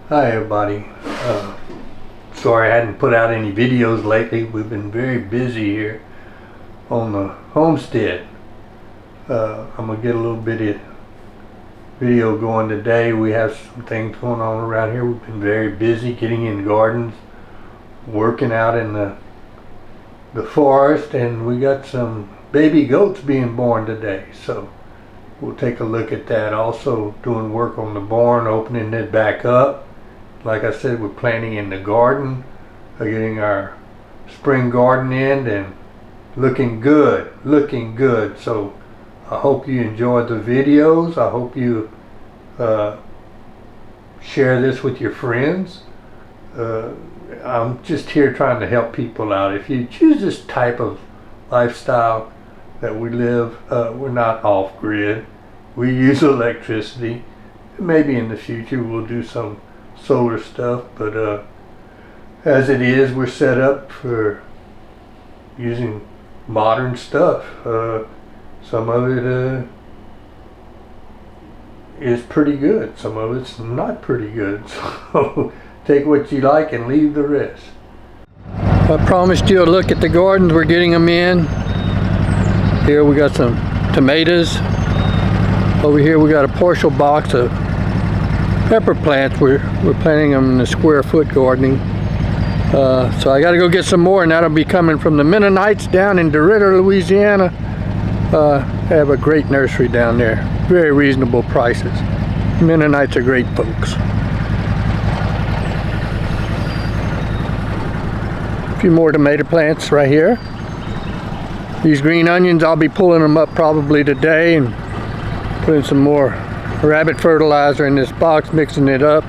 Hi everybody. Sorry I hadn't put out any videos lately. We've been very busy here on the homestead. I'm gonna get a little bit of video going today. We have some things going on around here. We've been very busy getting in gardens, working out in the forest, and we got some baby goats being born today. So we'll take a look at that. Also doing work on the barn, opening it back up. Like I said, we're planting in the garden, getting our spring garden in, and looking good. So I hope you enjoyed the videos. I hope you share this with your friends. I'm just here trying to help people out. If you choose this type of lifestyle that we live, we're not off grid. We use electricity. Maybe in the future we'll do some solar stuff, but as it is, we're set up for using modern stuff. Some of it is pretty good, some of it's not pretty good, so take what you like and leave the rest. I promised you a look at the gardens. We're getting them in. Here we got some tomatoes. Over here we got a partial box of pepper plants. We're planting them in the square foot gardening. So I got to go get some more, and that'll be coming from the Mennonites down in DeRidder, Louisiana. They have a great nursery down there. Very reasonable prices. Mennonites are great folks. A few more tomato plants right here. These green onions, I'll be pulling them up probably today and putting some more rabbit fertilizer in this box, mixing it up.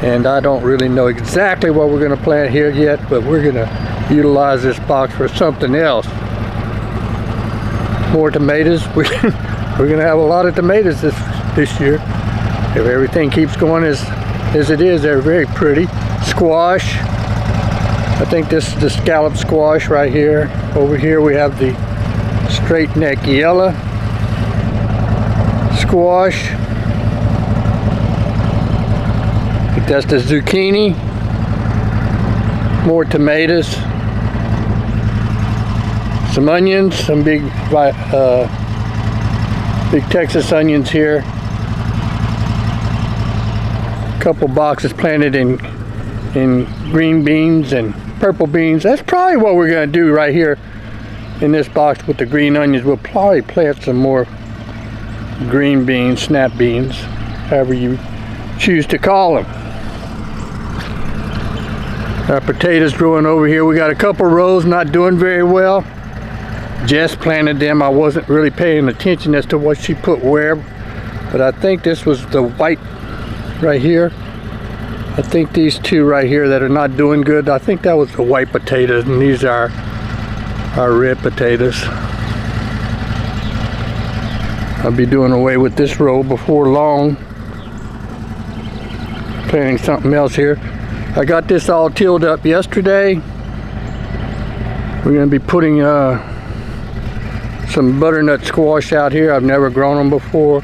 And I don't really know exactly what we're going to plant here yet, but we're going to utilize this box for something else. More tomatoes. We're going to have a lot of tomatoes this year if everything keeps going as it is. They're very pretty. Squash. I think this is the scallop squash right here. Over here we have the straight neck yellow squash. That's the zucchini. More tomatoes. Some onions, some big Texas onions here. A couple boxes planted in green beans and purple beans. That's probably what we're going to do right here in this box with the green onions. We'll probably plant some more green beans, snap beans, however you choose to call them. Our potatoes growing over here. We got a couple rows not doing very well. Jess planted them. I wasn't really paying attention as to what she put where, but I think this was the white right here. I think these two right here that are not doing good, I think that was the white potatoes, and these are our red potatoes. I'll be doing away with this row before long. Planting something else here. I got this all tilled up yesterday. We're going to be putting some butternut squash out here. I've never grown them before.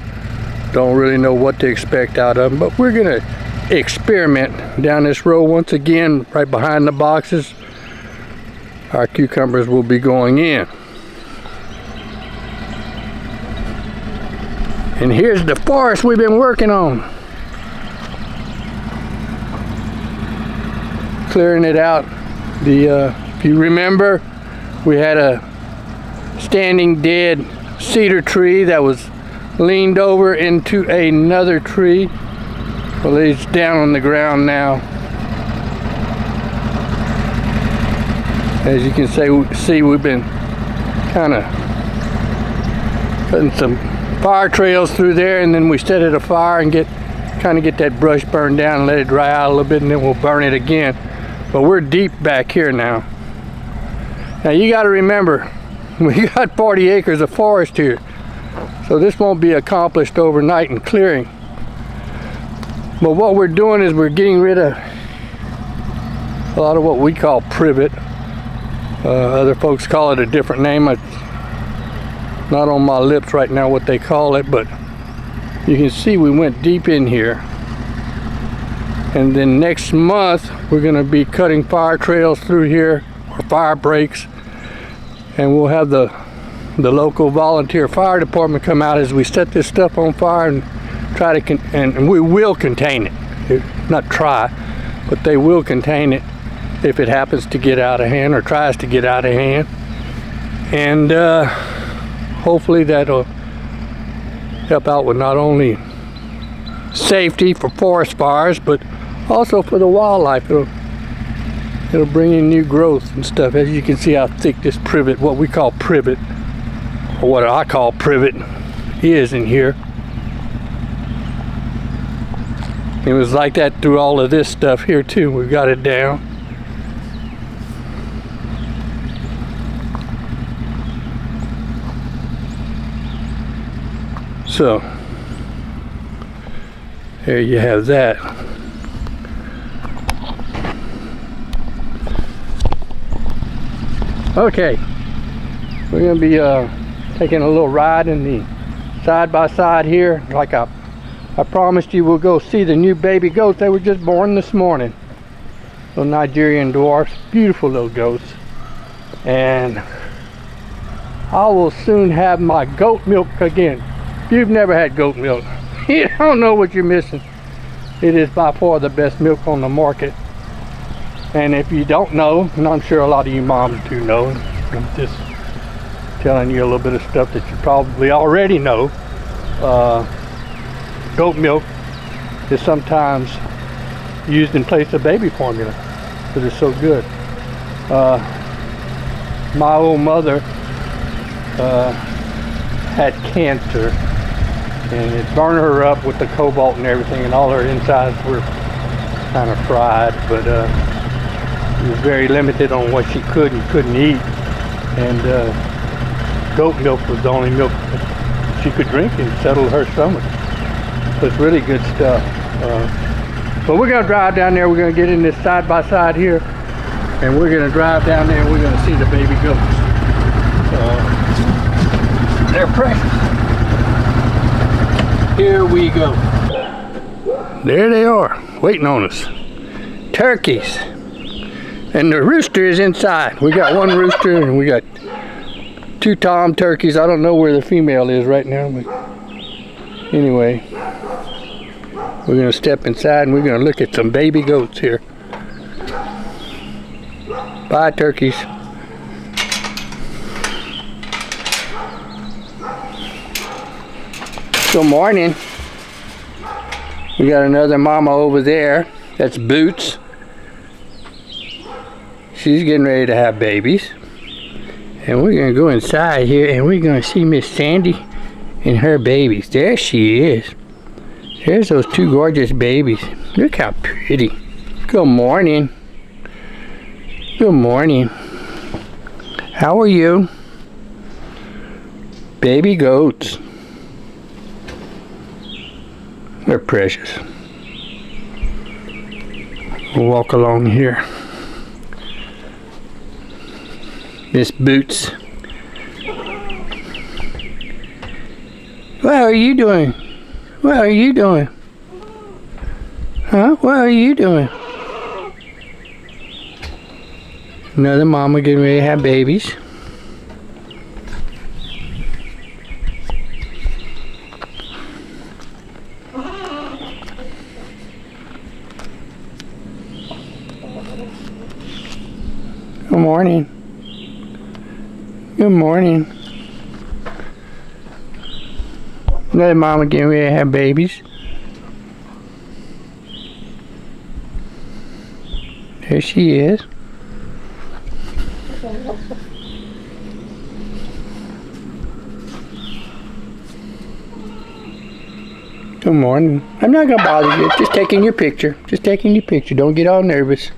Don't really know what to expect out of them, but we're going to experiment down this row once again, right behind the boxes. Our cucumbers will be going in. And here's the forest we've been working on. Clearing it out. If you remember, we had a standing dead cedar tree that was leaned over into another tree. Well, it's down on the ground now. As you can see, we've been kind of putting some fire trails through there, and then we set it afire and kind of get that brush burned down and let it dry out a little bit, and then we'll burn it again. But we're deep back here now. Now you got to remember, we got 40 acres of forest here, so this won't be accomplished overnight in clearing. But what we're doing is we're getting rid of a lot of what we call privet. Other folks call it a different name. It's not on my lips right now what they call it, but you can see we went deep in here. And then next month we're going to be cutting fire trails through here, or fire breaks, and we'll have the local volunteer fire department come out as we set this stuff on fire and try to and we will contain it. Not try, but they will contain it if it happens to get out of hand or tries to get out of hand. And hopefully that'll help out with not only safety for forest fires, but also for the wildlife. It'll bring in new growth and stuff. As you can see how thick this privet, what we call privet, or what I call privet, is in here. It was like that through all of this stuff here too. We've got it down. So there you have that. Okay, we're going to be taking a little ride in the side-by-side here. Like I promised you, we'll go see the new baby goats. They were just born this morning. Little Nigerian dwarfs, beautiful little goats. And I will soon have my goat milk again. If you've never had goat milk, you don't know what you're missing. It is by far the best milk on the market. And if you don't know, and I'm sure a lot of you moms do know, I'm just telling you a little bit of stuff that you probably already know. Goat milk is sometimes used in place of baby formula because it's so good. My old mother had cancer, and it burned her up with the cobalt and everything, and all her insides were kind of fried, but she was very limited on what she could and couldn't eat, and goat milk was the only milk that she could drink and settle her stomach. So it's really good stuff. But we're going to drive down there. We're going to get in this side-by-side here, and we're going to drive down there and we're going to see the baby goats. They're precious. Here we go. There they are, waiting on us. Turkeys. And the rooster is inside. We got one rooster and we got two tom turkeys. I don't know where the female is right now, but anyway, we're going to step inside and we're going to look at some baby goats here. Bye, turkeys. Good morning. We got another mama over there. That's Boots. She's getting ready to have babies. And we're going to go inside here and we're going to see Miss Sandy and her babies. There she is. There's those two gorgeous babies. Look how pretty. Good morning. Good morning. How are you? Baby goats. They're precious. We'll walk along here. Miss Boots. What are you doing? What are you doing? Huh? What are you doing? Another mama getting ready to have babies. Good morning. Good morning. Another mama getting ready to have babies. There she is. Good morning. I'm not gonna bother you. Just taking your picture. Just taking your picture. Don't get all nervous.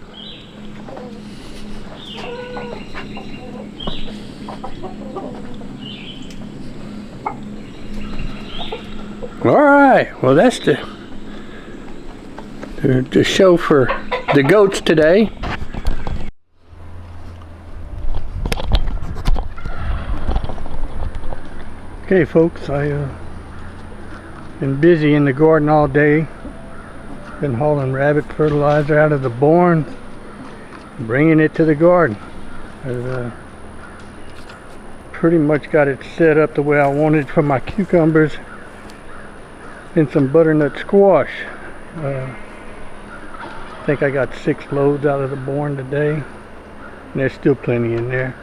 Alright, well that's the show for the goats today. Okay folks, I been busy in the garden all day. Been hauling rabbit fertilizer out of the barn, bringing it to the garden. I've pretty much got it set up the way I wanted for my cucumbers and some butternut squash. I think I got 6 loads out of the barn today, and there's still plenty in there.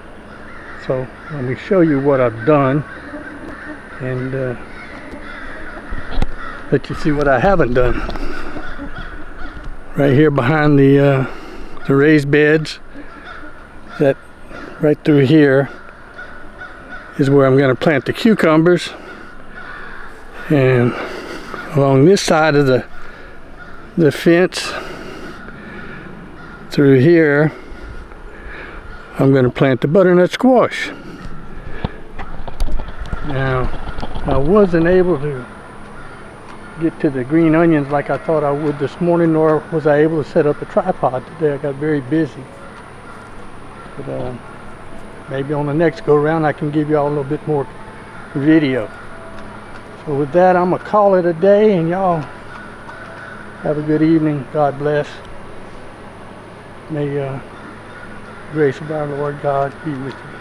So let me show you what I've done and let you see what I haven't done. Right here behind the raised beds, that right through here is where I'm going to plant the cucumbers, and along this side of the fence through here I'm going to plant the butternut squash. Now I wasn't able to get to the green onions like I thought I would this morning, nor was I able to set up a tripod today. I got very busy, but maybe on the next go around I can give y'all a little bit more video. So with that, I'm gonna call it a day, and y'all have a good evening. God bless. May grace of our Lord God be with you.